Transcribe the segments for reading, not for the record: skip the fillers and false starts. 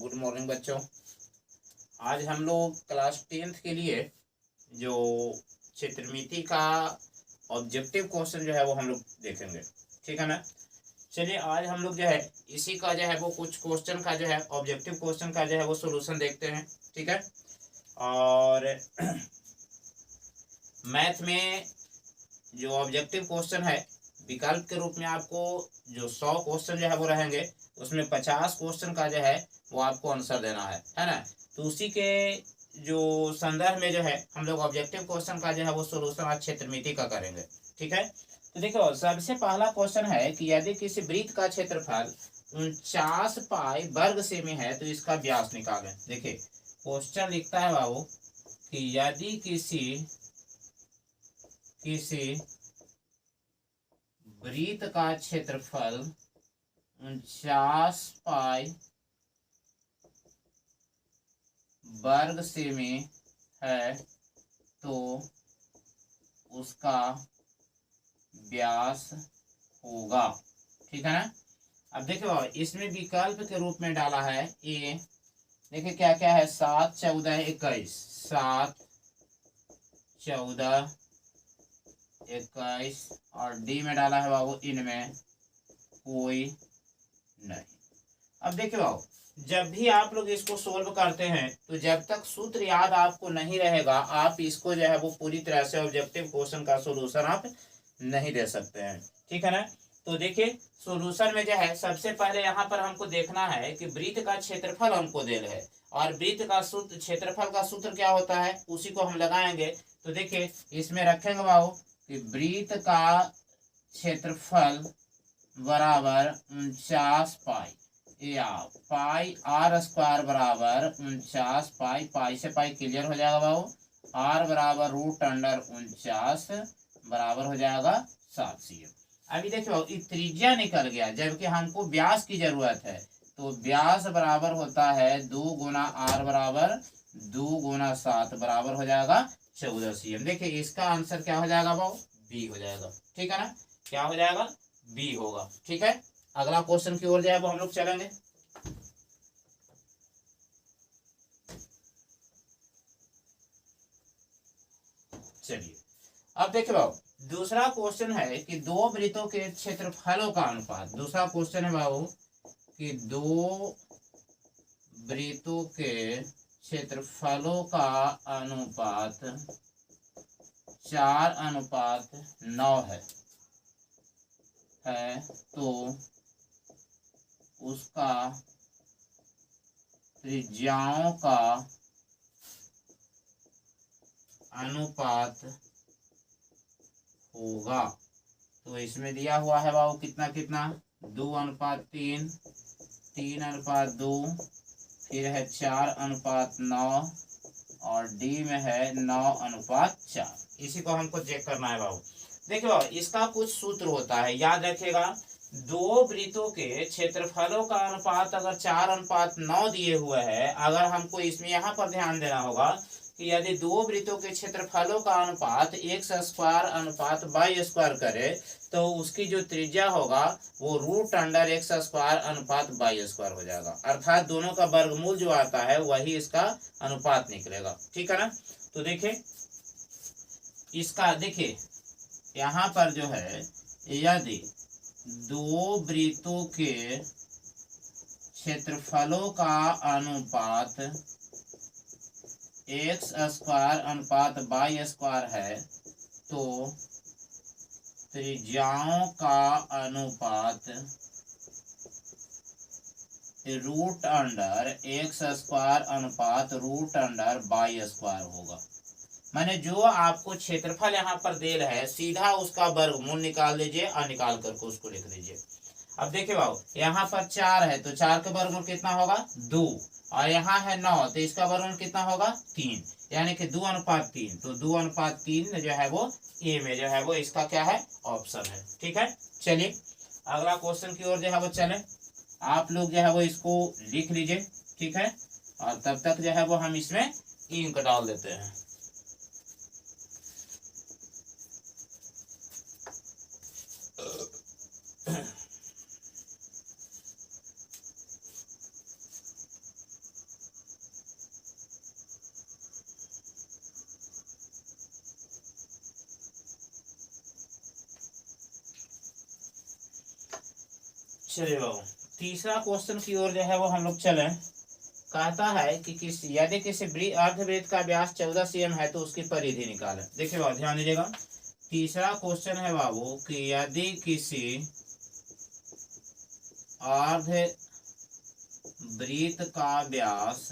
Good morning बच्चों। आज हम लोग क्लास 10th के लिए जो क्षेत्रमिति का ऑब्जेक्टिव क्वेश्चन जो है वो हम लोग देखेंगे, ठीक है ना। चलिए आज हम लोग जो है इसी का जो है वो कुछ क्वेश्चन का जो है ऑब्जेक्टिव क्वेश्चन का जो है वो सॉल्यूशन देखते हैं, ठीक है। और मैथ में जो ऑब्जेक्टिव क्वेश्चन है विकल्प के रूप में आपको जो 100 क्वेश्चन जो है वो रहेंगे, उसमें 50 क्वेश्चन का जो है वो आपको आंसर देना है ना। तो उसी के जो संदर्भ में जो है हम लोग ऑब्जेक्टिव क्वेश्चन का जो है वो सॉल्यूशन आज क्षेत्रमिति का करेंगे, ठीक है। तो देखो सबसे पहला क्वेश्चन है कि यदि किसी वृत्त का क्षेत्रफल 49 पाई वर्ग सेमी है तो इसका व्यास निकालें। देखिए क्वेश्चन लिखता है बाबू कि यदि किसी वृत्त का क्षेत्रफल 49 पाई वर्ग सेमी है तो उसका व्यास होगा, ठीक है ना। अब देखो इसमें विकल्प के रूप में डाला है ए, देखिए क्या क्या है 7, 14, 21, 7, 14, 21 और डी में डाला है बाबू इनमें कोई नहीं। अब देखिए बाबू जब भी आप लोग इसको सोल्व करते हैं तो जब तक सूत्र याद आपको नहीं रहेगा आप इसको जो है वो पूरी तरह से ऑब्जेक्टिव क्वेश्चन का सॉल्यूशन आप नहीं दे सकते हैं, ठीक है ना। तो देखिए सॉल्यूशन में जो है सबसे पहले यहाँ पर हमको देखना है कि वृत्त का क्षेत्रफल हमको देना है और वृत्त का सूत्र क्षेत्रफल का सूत्र क्या होता है उसी को हम लगाएंगे। तो देखिए इसमें रखेंगे बाबू कि वृत्त का क्षेत्रफल बराबर 49 पाई या पाई आर स्क्वायर बराबर 49 पाई, पाई से पाई क्लियर हो जाएगा बाबू, आर बराबर √49 बराबर हो जाएगा 7 cm। अभी देखिए त्रिज्या निकल गया जबकि हमको व्यास की जरूरत है, तो व्यास बराबर होता है 2 गुना आर बराबर 2 गुना 7 बराबर हो जाएगा 14 cm। देखिए इसका आंसर क्या हो जाएगा बाबू, बी हो जाएगा, ठीक है ना। क्या हो जाएगा, बी होगा, ठीक है। अगला क्वेश्चन की ओर जो है वो हम लोग चलेंगे। चलिए अब देखिए बाबू दूसरा क्वेश्चन है कि दो वृत्तों के क्षेत्रफलों का अनुपात। दूसरा क्वेश्चन है बाबू कि दो वृत्तों के क्षेत्रफलों का अनुपात 4:9 है तो उसका त्रिज्याओं का अनुपात होगा। तो इसमें दिया हुआ है बाबू कितना कितना 2:3, 3:2, फिर है 4:9 और डी में है 9:4। इसी को हमको चेक करना है बाबू। देखिए बाबू इसका कुछ सूत्र होता है, याद रखिएगा। दो वृत्तों के क्षेत्रफलों का अनुपात अगर 4:9 दिए हुए है, अगर हमको इसमें यहाँ पर ध्यान देना होगा कि यदि दो वृत्तों के क्षेत्रफलों का अनुपात x² करे तो उसकी जो त्रिज्या होगा वो √x² हो जाएगा, अर्थात दोनों का वर्गमूल जो आता है वही इसका अनुपात निकलेगा, ठीक है ना। तो देखिए इसका देखिए यहाँ पर जो है यदि दो वृत्तों के क्षेत्रफलों का अनुपात x² है तो त्रिज्याओं का अनुपात √x² होगा। माने जो आपको क्षेत्रफल यहाँ पर दे रहा है सीधा उसका वर्गमूल निकाल लीजिए और निकाल करके उसको लिख दीजिए। अब देखिए बाबू यहाँ पर 4 है तो 4 का वर्गमूल कितना होगा 2 और यहाँ है 9 तो इसका वर्गमूल कितना होगा 3, यानी कि 2:3। तो 2:3 जो है वो ए में जो है वो इसका क्या है ऑप्शन है, ठीक है। चलिए अगला क्वेश्चन की ओर जो है वो चले। आप लोग जो है वो इसको लिख लीजिए, ठीक है। और तब तक जो है वो हम इसमें इंक डाल देते हैं। चलिए बाबू तीसरा क्वेश्चन की ओर जो है वो हम लोग चले। कहता है कि यदि किसी अर्धवृत्त का व्यास 14 cm है तो उसकी परिधि निकालें। देखिए बाबू ध्यान दीजिएगा, तीसरा क्वेश्चन है बाबू कि यदि किसी अर्धवृत्त का व्यास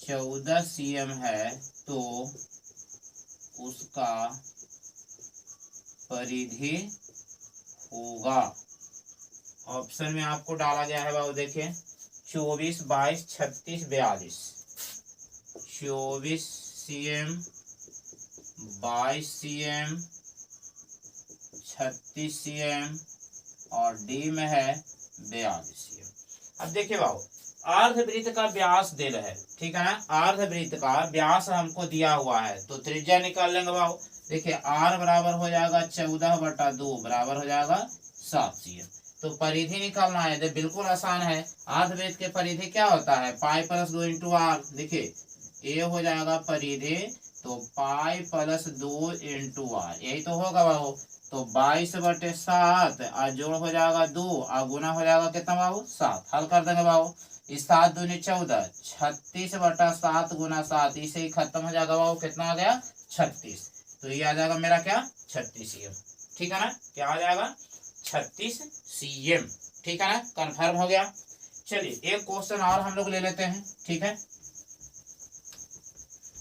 14 cm है तो उसका परिधि होगा। ऑप्शन में आपको डाला गया है बाबू, देखिए 24, 22, 36, 42। 24 cm, 22 cm, 36 cm और डी में है 42 cm। अब देखिए बाबू अर्धवृत्त का व्यास दे रहे हैं, ठीक है ना, अर्धवृत्त का व्यास हमको दिया हुआ है तो त्रिज्या निकाल लेंगे बाबू। देखिए आर बराबर हो जाएगा 14/2 बराबर हो जाएगा 7 cm। तो परिधि निकालना है तो बिल्कुल आसान है। अर्धवृत्त के परिधि क्या होता है, पाई प्लस 2 इंटू आर। देखिए ए हो जाएगा परिधि तो पाई प्लस 2 इंटू आर, यही तो होगा बाबू। तो 22/7 और जोड़ हो जाएगा 2 और गुना हो जाएगा कितना बाबू 7। हल कर देंगे बाबू, 7 दूनी 14, 36/7 गुना 7, इसे ही खत्म हो जाएगा बाबू, कितना आ गया 36। तो ये आ जाएगा मेरा क्या 36 cm, ठीक है ना, क्या आ जाएगा 36 cm, ठीक है ना, कंफर्म हो गया। चलिए एक क्वेश्चन और हम लोग ले लेते हैं, ठीक है।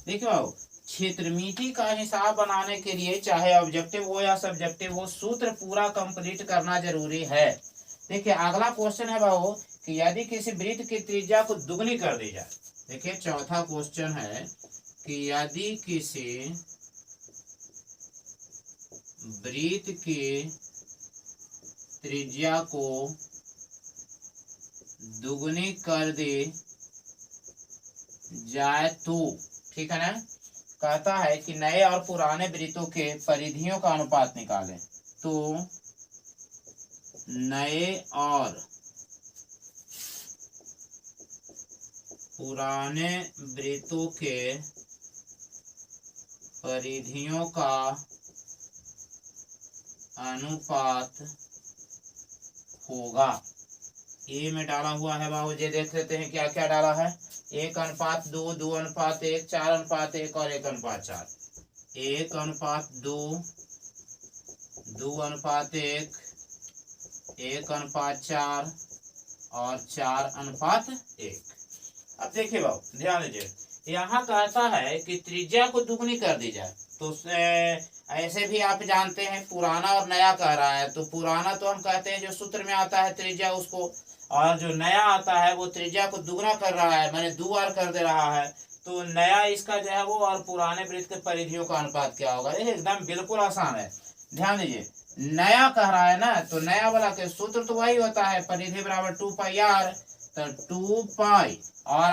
देखिए बाबू क्षेत्रमिति का हिसाब बनाने के लिए चाहे ऑब्जेक्टिव हो या सब्जेक्टिव हो, सूत्र पूरा कंप्लीट करना जरूरी है। देखिए अगला क्वेश्चन है बाबू कि यदि किसी वृत्त की त्रिज्या को दुगनी कर दी जाए। देखिए चौथा क्वेश्चन है कि यदि किसी वृत्त की त्रिज्या को दुगनी कर दी जाए तो, ठीक है ना, कहता है कि नए और पुराने वृत्तों के परिधियों का अनुपात निकालें। तो नए और पुराने वृत्तों के परिधियों का अनुपात होगा। ए में डाला हुआ है बाबू जी, देख लेते हैं क्या क्या डाला है। 1:2, 2:1, 4:1 और 1:4। 1:2, 2:1, 1:4 और 4:1। अब देखिए बाबू ध्यान दीजिए, यहाँ कहता है कि त्रिज्या को दुगनी कर दी जाए। तो ऐसे भी आप जानते हैं पुराना और नया कह रहा है, तो पुराना तो हम कहते हैं जो सूत्र में आता है त्रिज्या उसको, और जो नया आता है वो त्रिज्या को दुगना कर रहा है, मैंने 2 बार कर दे रहा है। तो नया इसका जो है वो और पुराने वृत्त के परिधियों का अनुपात क्या होगा, ये एकदम बिल्कुल आसान है। ध्यान दीजिए नया कह रहा है ना, तो नया वाला के सूत्र तो वही होता है, परिधि बराबर 2πr। तो 2π और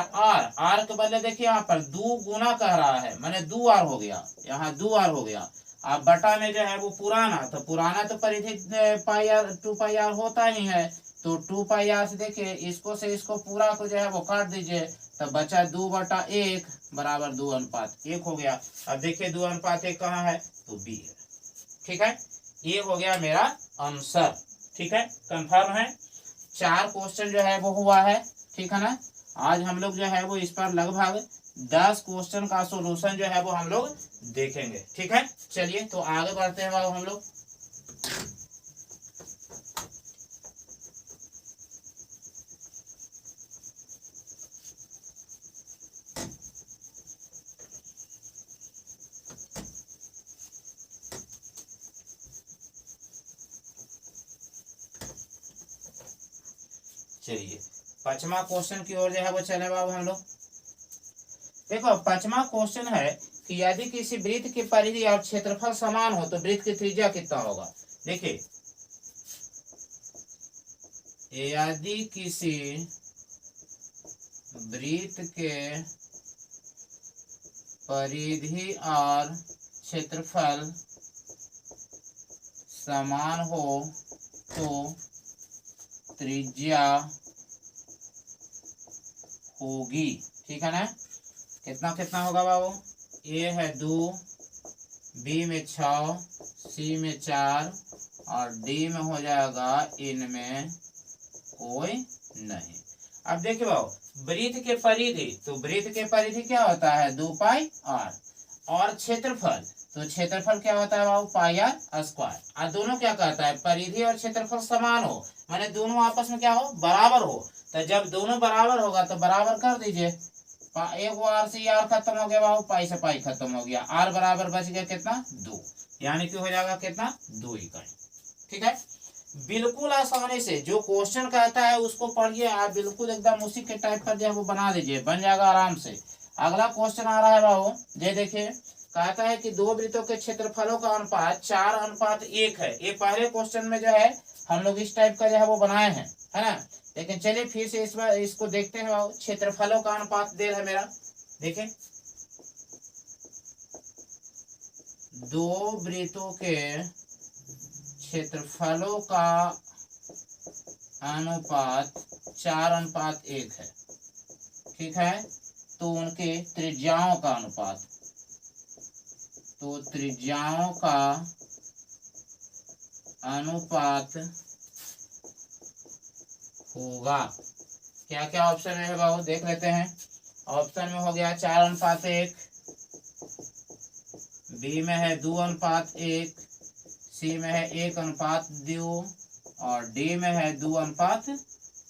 आर के बदले देखिए यहाँ पर 2 गुना कह रहा है, मैंने 2 आर हो गया, यहाँ 2 आर हो गया। अब बटा में जो है वो पुराना, तो पुराना तो परिधि 2πr होता ही है। तो 2πr से देखिए इसको से इसको पूरा को जो है वो काट दीजिए, तो बचा 2/1 बराबर 2:1 हो गया। अब देखिए 2:1 कहाँ है, तो बी है, ठीक है। ये हो गया मेरा आंसर, ठीक है, कंफर्म है। 4 क्वेश्चन जो है वो हुआ है, ठीक है ना। आज हम लोग जो है वो इस पर लगभग 10 क्वेश्चन का सॉल्यूशन जो है वो हम लोग देखेंगे, ठीक है। चलिए तो आगे बढ़ते हैं बाबू हम लोग। चलिए 5वां क्वेश्चन की ओर जो है वो चले बाबू हम लोग। देखो 5वां क्वेश्चन है कि यदि किसी वृत्त की परिधि और क्षेत्रफल समान हो तो वृत्त की त्रिज्या कितना होगा। देखिए यदि किसी वृत्त के परिधि और क्षेत्रफल समान हो तो त्रिज्या होगी, ठीक है ना। कितना कितना होगा बाबू, ए है 2, बी में 6, सी में 4 और डी में हो जाएगा इनमें कोई नहीं। अब देखिए बाबू, वृत्त के परिधि, तो वृत्त के परिधि क्या होता है 2 पाई आर, और क्षेत्रफल, तो क्षेत्रफल क्या होता है बाबू पाई आर स्क्वायर। और दोनों क्या कहता है, परिधि और क्षेत्रफल समान हो, माने दोनों आपस में क्या हो बराबर हो। तो जब दोनों बराबर होगा तो बराबर कर दीजिए, एक वो आर से आर खत्म हो गया बाबू, पाई से पाई खत्म हो गया, आर बराबर बच गया कितना 2, यानी कि हो जाएगा कितना 2 इकाई। ठीक है, बिल्कुल आसानी से जो क्वेश्चन कहता है उसको पढ़िए आप, बिल्कुल एकदम उसी के टाइप का जो है वो बना दीजिए, बन जाएगा आराम से। अगला क्वेश्चन आ रहा है बाबू, ये देखिए कहता है कि दो वृत्तों के क्षेत्रफलों का अनुपात 4:1 है। ये पहले क्वेश्चन में जो है हम लोग इस टाइप का जो है वो बनाए हैं, है ना। लेकिन चलिए फिर से इस बार इसको देखते हैं बाबू, क्षेत्रफलों का अनुपात दे है मेरा, देखें दो वृत्तों के क्षेत्रफलों का अनुपात 4:1 है। ठीक है, तो उनके त्रिज्याओं का अनुपात, तो त्रिज्याओं का अनुपात होगा, क्या क्या ऑप्शन में है बाबू देख लेते हैं। ऑप्शन में हो गया 4:1, बी में है 2:1, सी में है 1:2 और डी में है 2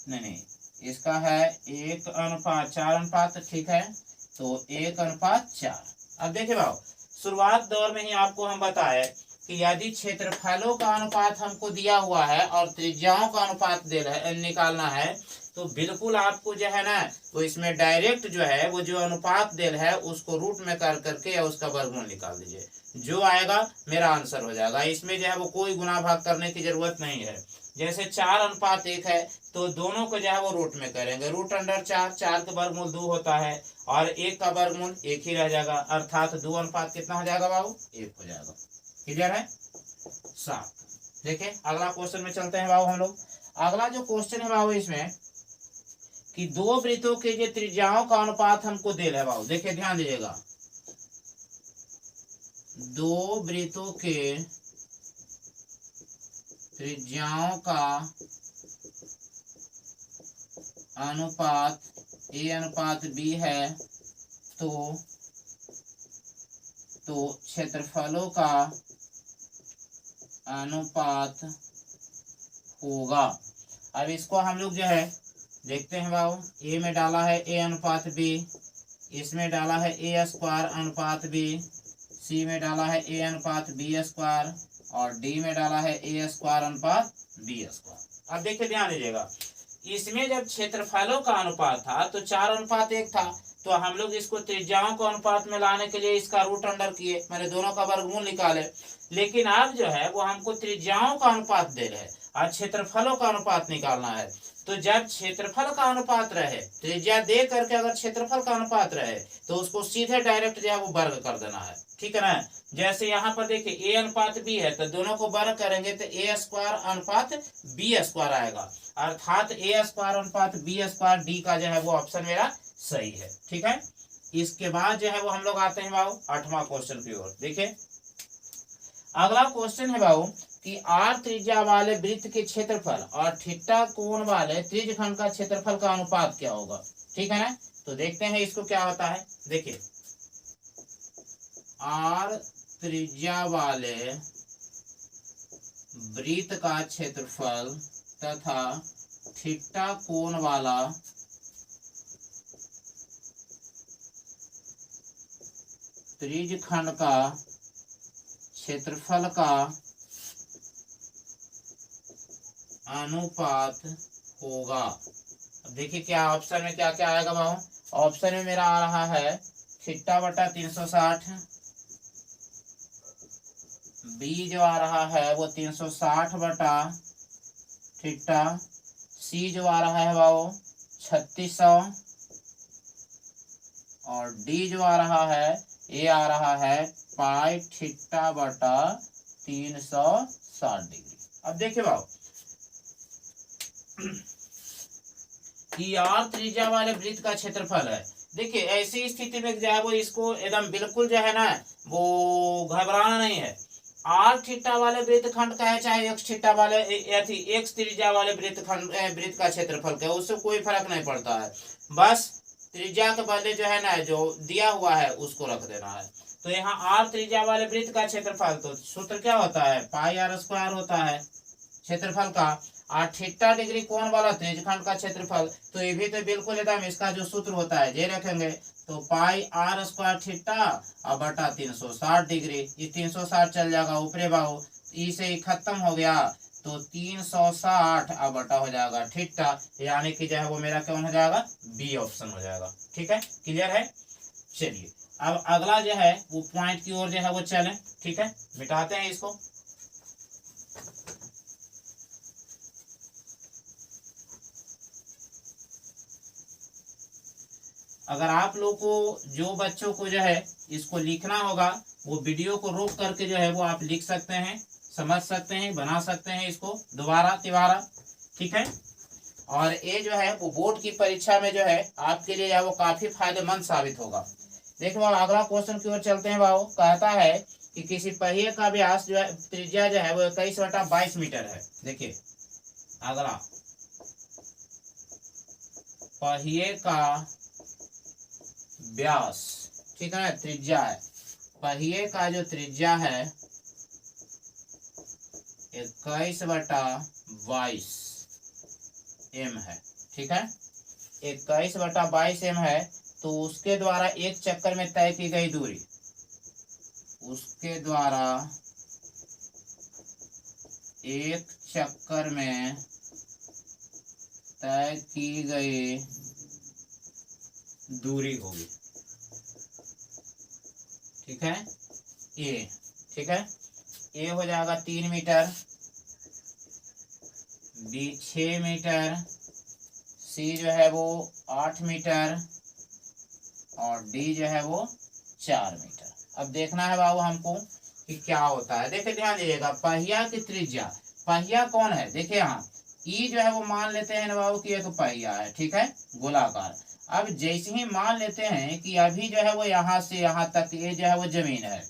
नहीं इसका है 1:4। ठीक है, तो 1:4। अब देखिए बाबू, शुरुआत दौर में ही आपको हम बताए कि यदि क्षेत्रफलों का अनुपात हमको दिया हुआ है और त्रिज्याओं का अनुपात निकालना है, तो बिल्कुल आपको जो है ना वो इसमें डायरेक्ट जो है वो जो अनुपात देल है उसको रूट में कर करके या उसका वर्गमूल निकाल दीजिए, जो आएगा मेरा आंसर हो जाएगा। इसमें जो है वो कोई गुना भाग करने की जरूरत नहीं है। जैसे 4:1 है तो दोनों को जो है वो रूट में करेंगे, √4, 4 का वर्गमूल 2 होता है और 1 का वर्गमूल 1 ही रह जाएगा, अर्थात 2 कितना हो जाएगा बाबू 1 हो जाएगा। क्लियर है, 7। देखिए अगला क्वेश्चन में चलते हैं बाबू हम लोग। अगला जो क्वेश्चन है बाबू इसमें कि दो वृत्तों के जो त्रिज्याओं का अनुपात हमको दे है बाबू, देखिए ध्यान दीजिएगा, दो वृत्तों के त्रिज्याओं का अनुपात A:B है, तो क्षेत्रफलों का अनुपात होगा। अब इसको हम लोग जो है देखते हैं बाबू, ए में डाला है A:B, इसमें डाला है A²/B, सी में डाला है A:B² और डी में डाला है A²/B²। अब देखिए ध्यान दीजिएगा, इसमें जब क्षेत्रफलों का अनुपात था तो 4:1 था, तो हम लोग इसको त्रिज्याओं को अनुपात में लाने के लिए इसका रूट अंडर किए, मैंने दोनों का वर्गमूल निकाले। लेकिन अब जो है वो हमको त्रिज्याओं का अनुपात दे रहे और क्षेत्रफलों का अनुपात निकालना है। तो जब क्षेत्रफल का अनुपात रहे, त्रिज्या दे करके अगर क्षेत्रफल का अनुपात रहे तो उसको सीधे डायरेक्ट जो है वो वर्ग कर देना है। ठीक है ना, जैसे यहाँ पर देखिए A:B है तो दोनों को वर्ग करेंगे तो A²/B² आएगा, अर्थात A²/B² डी का जो है वो ऑप्शन मेरा सही है। ठीक है, इसके बाद जो है वो हम लोग आते हैं बाबू 8वां क्वेश्चन की ओर। देखिए अगला क्वेश्चन है बाबू कि आर त्रिज्या वाले वृत्त के क्षेत्रफल और थीटा कोण वाले त्रिज्यखंड का क्षेत्रफल का अनुपात क्या होगा। ठीक है ना, तो देखते हैं इसको क्या होता है। देखिए आर त्रिज्या वाले वृत्त का क्षेत्रफल तथा थीटा कोण वाला त्रिज्यखंड का क्षेत्रफल का अनुपात होगा। अब देखिए क्या ऑप्शन में क्या क्या आएगा बाबू, ऑप्शन में मेरा आ रहा है θ/360, बी जो आ रहा है वो 360/θ, सी जो आ रहा है बाबू 3600 और डी जो आ रहा है ये आ रहा है πθ/360 डिग्री। अब देखिए बाबू कि आर त्रिज्या वाले वृत्त का क्षेत्रफल है। देखिए ऐसी स्थिति में जो है वो इसको एकदम बिल्कुल जो है ना वो घबराना नहीं है। आर थीटा वाले वृत्तखंड का है चाहे एक्स थीटा वाले एक्स त्रिज्या वाले वृत्त का क्षेत्रफल का, उससे कोई फर्क नहीं पड़ता है। बस त्रिज्या के बदले जो है ना जो दिया हुआ है उसको रख देना है। तो यहाँ आर त्रिज्या वाले वृत्त का क्षेत्रफल, तो सूत्र क्या होता है, पाई आर स्क्वायर होता है क्षेत्रफल का। और थीटा डिग्री कोण वाला त्रिज्यखंड का क्षेत्रफल, तो ये भी तो बिल्कुल एकदम इसका जो सूत्र होता है ये रखेंगे, तो पाई आर स्क्वायर थीटा और बटा 360 डिग्री। ये 360 चल जाएगा ऊपरे बाहु, ई से ही खत्म हो गया, तो 360 और बटा हो जाएगा थीटा, यानी कि जो है वो मेरा कौन हो जाएगा, बी ऑप्शन हो जाएगा। ठीक है, क्लियर है। चलिए अब अगला जो है वो पॉइंट की ओर जो है वो चले। ठीक है, मिटाते हैं इसको। अगर आप लोग को जो बच्चों को जो है इसको लिखना होगा, वो वीडियो को रोक करके जो है वो आप लिख सकते हैं, समझ सकते हैं, बना सकते हैं इसको दोबारा तिबारा। ठीक है, और ये जो है वो बोर्ड की परीक्षा में जो है आपके लिए वो काफी फायदेमंद साबित होगा। देखो अगला क्वेश्चन की ओर चलते हैं। बाबू कहता है कि किसी पहिए का व्यास जो है त्रिज्या जो है वो 21/22 मीटर है। देखिए अगला पहिए का व्यास, ठीक है ना, त्रिज्या है, पहिए का जो त्रिज्या है 21/22 एम है। ठीक है, 21/22 एम है, तो उसके द्वारा एक चक्कर में तय की गई दूरी, उसके द्वारा एक चक्कर में तय की गई दूरी होगी। ठीक है, ए, ठीक है, ए हो जाएगा 3 मीटर, बी 6 मीटर, सी जो है वो 8 मीटर और डी जो है वो 4 मीटर। अब देखना है बाबू हमको कि क्या होता है। देखिए ध्यान दीजिएगा, पहिया की त्रिज्या, पहिया कौन है, देखिए यहाँ ई जो है वो मान लेते हैं ना बाबू कि एक पहिया है। ठीक है, गोलाकार। अब जैसे ही मान लेते हैं कि अभी जो है वो यहाँ से यहाँ तक ये जो है वो जमीन है,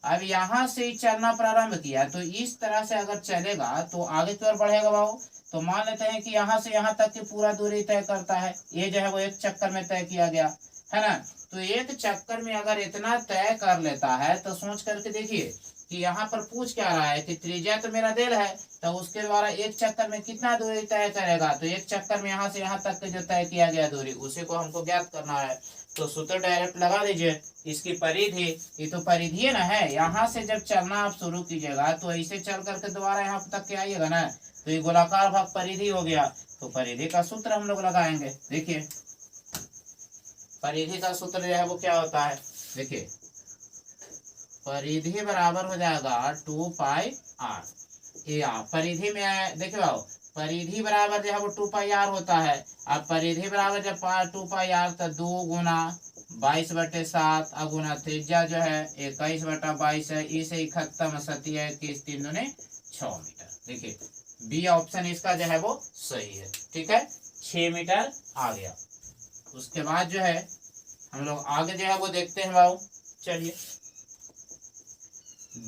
अब यहाँ से चलना प्रारंभ किया, तो इस तरह से अगर चलेगा तो आगे की ओर बढ़ेगा बाबू। तो मान लेते हैं कि यहाँ से यहाँ तक की पूरा दूरी तय करता है, ये जो है वो एक चक्कर में तय किया गया है ना। तो एक चक्कर में अगर इतना तय कर लेता है तो सोच करके देखिए कि यहाँ पर पूछ क्या रहा है कि त्रिज्या तो मेरा दिल है, तो उसके द्वारा एक चक्कर में कितना दूरी तय करेगा, तो एक चक्कर में यहाँ से यहाँ तक जो तय किया गया दूरी उसी को हमको ज्ञात करना है। तो सूत्र डायरेक्ट लगा दीजिए, इसकी परिधि, ये तो परिधि है ना है, यहाँ से जब चलना आप शुरू कीजिएगा तो ऐसे चल करके दोबारा यहाँ तक के आइएगा ना, तो ये गोलाकार भाग परिधि हो गया। तो परिधि का सूत्र हम लोग लगाएंगे। देखिए परिधि का सूत्र जो है वो क्या होता है, देखिए परिधि बराबर हो जाएगा 2πr। परिधि में देखिए बाबू, परिधि बराबर जो है वो 2πr होता है। अब परिधि बराबर जब 2πr तो 2 गुना 22/7 गुना त्रिज्या जो है 21/22 है, इसे ही खत्म, सतिया 21 3 दूने 6 मीटर। देखिए बी ऑप्शन इसका जो है वो सही है। ठीक है, 6 मीटर आ गया। उसके बाद जो है हम लोग आगे जो है वो देखते हैं बाबू। चलिए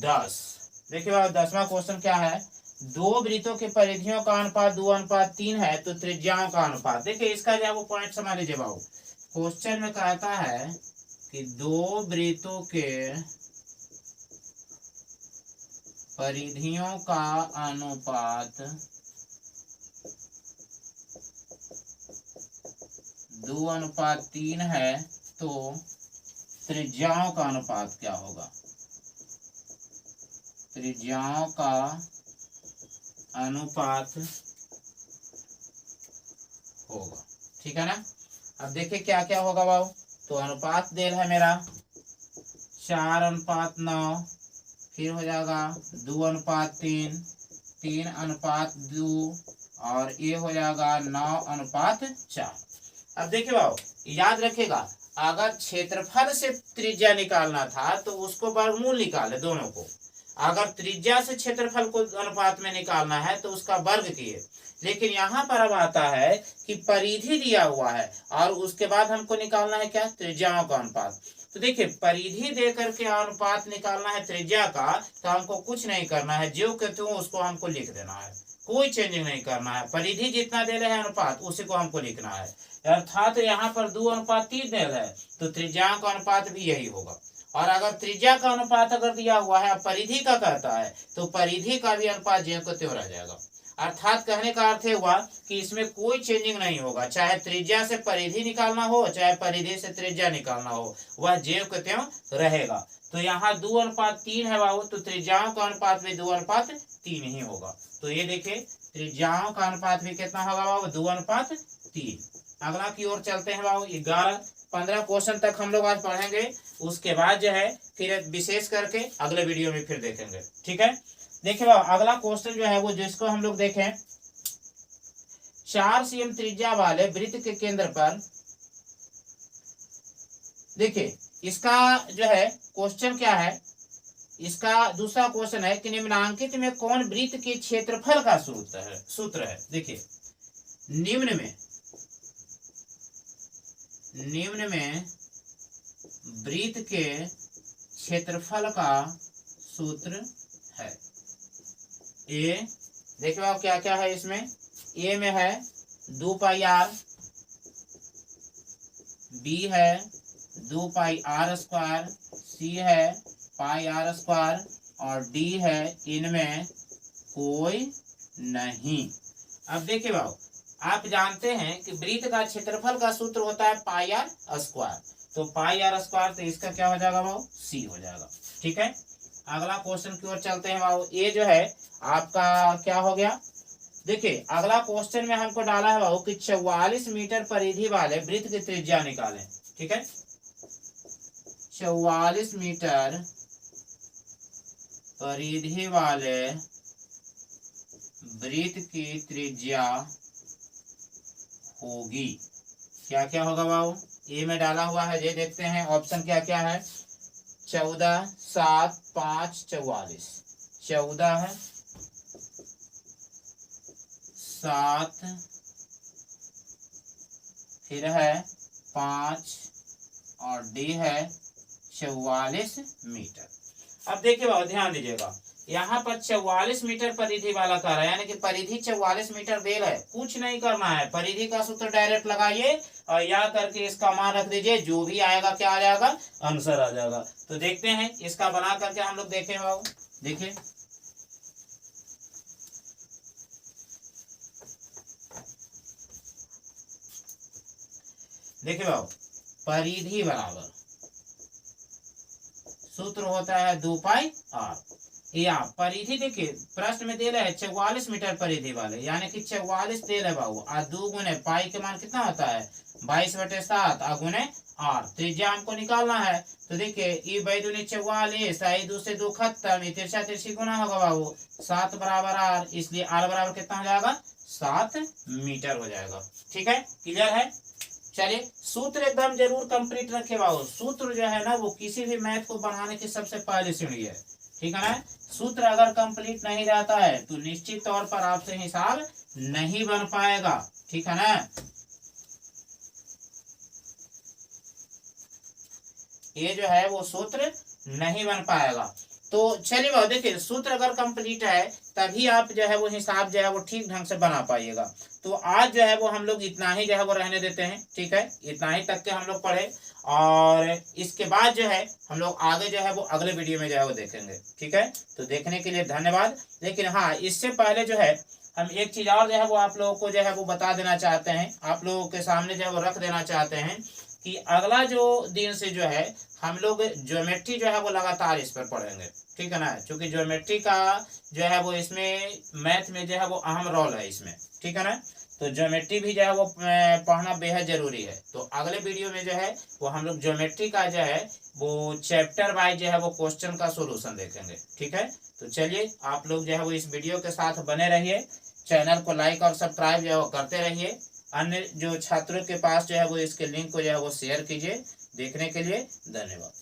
10, देखिए बाबू 10वां क्वेश्चन क्या है, दो वृत्तों के परिधियों का अनुपात 2:3 है, तो त्रिज्याओं का अनुपात। देखिए इसका जो है वो पॉइंट समझ लीजिए बाबू। क्वेश्चन में कहता है कि दो वृत्तों के परिधियों का अनुपात 2:3 है, तो त्रिज्याओं का अनुपात क्या होगा, त्रिज्याओं का अनुपात होगा। ठीक है ना। अब देखिए क्या क्या होगा बाबू, तो अनुपात देल है मेरा 4:9, फिर हो जाएगा 2:3, 3:2 और ये हो जाएगा 9:4। अब देखिए बाबू याद रखिएगा, अगर क्षेत्रफल से त्रिज्या निकालना था तो उसको वर्गमूल निकाले दोनों को, अगर त्रिज्या से क्षेत्रफल को अनुपात में निकालना है तो उसका वर्ग किए। लेकिन यहाँ पर अब आता है कि परिधि दिया हुआ है और उसके बाद हमको निकालना है क्या, त्रिज्याओं का अनुपात। तो देखिए परिधि दे करके अनुपात निकालना है त्रिज्या का, तो हमको कुछ नहीं करना है, जो कहते हो उसको हमको लिख देना है, कोई चेंजिंग नहीं करना है। परिधि जितना दे रहे हैं अनुपात उसी को हमको लिखना है। अर्थात यहाँ पर 2:3 दे रहे हैं, तो त्रिज्या का अनुपात भी यही होगा। और अगर त्रिज्या का अनुपात अगर दिया हुआ है परिधि का कहता है, तो परिधि का भी अनुपात ज्यों को त्यों रह जाएगा। अर्थात कहने का अर्थ हुआ कि इसमें कोई चेंजिंग नहीं होगा, चाहे त्रिज्या से परिधि निकालना हो चाहे परिधि से त्रिज्या निकालना हो, वह ज्यों को त्यों रहेगा। तो यहाँ 2:3 है बाबू, तो त्रिज्याओं का अनुपात भी 2:3 ही होगा। तो ये देखिए त्रिज्याओं का अनुपात भी कितना होगा बाबू, 2:3। अगला की ओर चलते हैं बाबू। 11-15 क्वेश्चन तक हम लोग आज पढ़ेंगे, उसके बाद जो है फिर विशेष करके अगले वीडियो में फिर देखेंगे, ठीक है। देखिए बाबू अगला क्वेश्चन जो है वो जिसको हम लोग देखें, 4 cm त्रिज्या वाले वृत्त के केंद्र पर, देखिए इसका जो है क्वेश्चन क्या है, इसका दूसरा क्वेश्चन है कि निम्नांकित में कौन वृत्त के क्षेत्रफल का सूत्र है। देखिए निम्न में वृत्त के क्षेत्रफल का सूत्र है। ए देखिए आप क्या क्या है इसमें, ए में है 2πr, बी है 2πr², सी है πr², और डी है इनमें कोई नहीं। अब देखिए बाबू आप जानते हैं कि वृत्त का क्षेत्रफल का सूत्र होता है πr², तो πr², तो इसका क्या हो जाएगा बाबू, सी हो जाएगा, ठीक है। अगला क्वेश्चन की ओर चलते हैं बाबू। ये जो है आपका क्या हो गया, देखिए अगला क्वेश्चन में हमको डाला है बाबू कि 44 मीटर परिधि वाले वृत्त की त्रिज्या निकालें, ठीक है। 44 मीटर परिधि वाले वृत्त की त्रिज्या होगी, क्या क्या होगा बाबू, ए में डाला हुआ है, ये देखते हैं ऑप्शन क्या क्या है। 14, 7, 5, 44, 14 है, 7 फिर है 5 और डी है 44 मीटर। अब देखिए बाबू ध्यान दीजिएगा, यहाँ पर 44 मीटर परिधि वाला कर रहा है, यानी कि परिधि 44 मीटर दे रहा है, कुछ नहीं करना है, परिधि का सूत्र डायरेक्ट लगाइए और या करके इसका मान रख दीजिए, जो भी आएगा क्या आ जाएगा, आंसर आ जाएगा। तो देखते हैं इसका बना करके हम लोग देखें बाबू। देखिए देखिए बाबू परिधि बराबर सूत्र होता है 2πr, या परिधि देखिए प्रश्न में दे रहे हैं 44 मीटर परिधि वाले, यानी कि 44 दे रहे बाबू, और 2 गुने पाई के मान कितना होता है 22/7 और गुने r, त्रिज्या हमको निकालना है। तो देखिए ई 2 44, 2 से 2 खत्म, तिरछा तिरछी गुना होगा बाबू, 7 बराबर r, इसलिए r बराबर कितना हो जाएगा 7 मीटर हो जाएगा, ठीक है। क्लियर है। चलिए सूत्र एकदम जरूर कंप्लीट रखे बाबू, सूत्र जो है ना वो किसी भी मैथ को बनाने की सबसे पहली सीढ़ी है, ठीक है ना। सूत्र अगर कंप्लीट नहीं रहता है तो निश्चित तौर पर आपसे हिसाब नहीं बन पाएगा, ठीक है ना। ये जो है वो सूत्र नहीं बन पाएगा। तो चलिए बाबू देखिए सूत्र अगर कंप्लीट है तभी आप जो है वो हिसाब जो है वो ठीक ढंग से बना पाइएगा। तो आज जो है वो हम लोग इतना ही जो है वो रहने देते हैं, ठीक है, इतना ही तक के हम लोग पढ़े, और इसके बाद जो है हम लोग आगे जो है वो अगले वीडियो में जो है वो देखेंगे, ठीक है। तो देखने के लिए धन्यवाद। लेकिन हाँ इससे पहले जो है हम एक चीज और जो है वो आप लोगों को जो है वो बता देना चाहते हैं, आप लोगों के सामने जो है वो रख देना चाहते हैं कि अगला जो दिन से जो है हम लोग ज्योमेट्री जो है वो लगातार इस पर पढ़ेंगे, ठीक है ना, क्योंकि ज्योमेट्री का जो है वो इसमें मैथ में जो है वो अहम रोल है इसमें, ठीक है ना। तो ज्योमेट्री भी जो है वो पढ़ना बेहद जरूरी है। तो अगले वीडियो में जो है वो हम लोग ज्योमेट्री का जो है वो चैप्टर वाइज जो है वो क्वेश्चन का सोल्यूशन देखेंगे, ठीक है। तो चलिए आप लोग जो है वो इस वीडियो के साथ बने रहिए, चैनल को लाइक और सब्सक्राइब जो है वो करते रहिए, अन्य जो छात्रों के पास जो है वो इसके लिंक को जो है वो शेयर कीजिए। देखने के लिए धन्यवाद।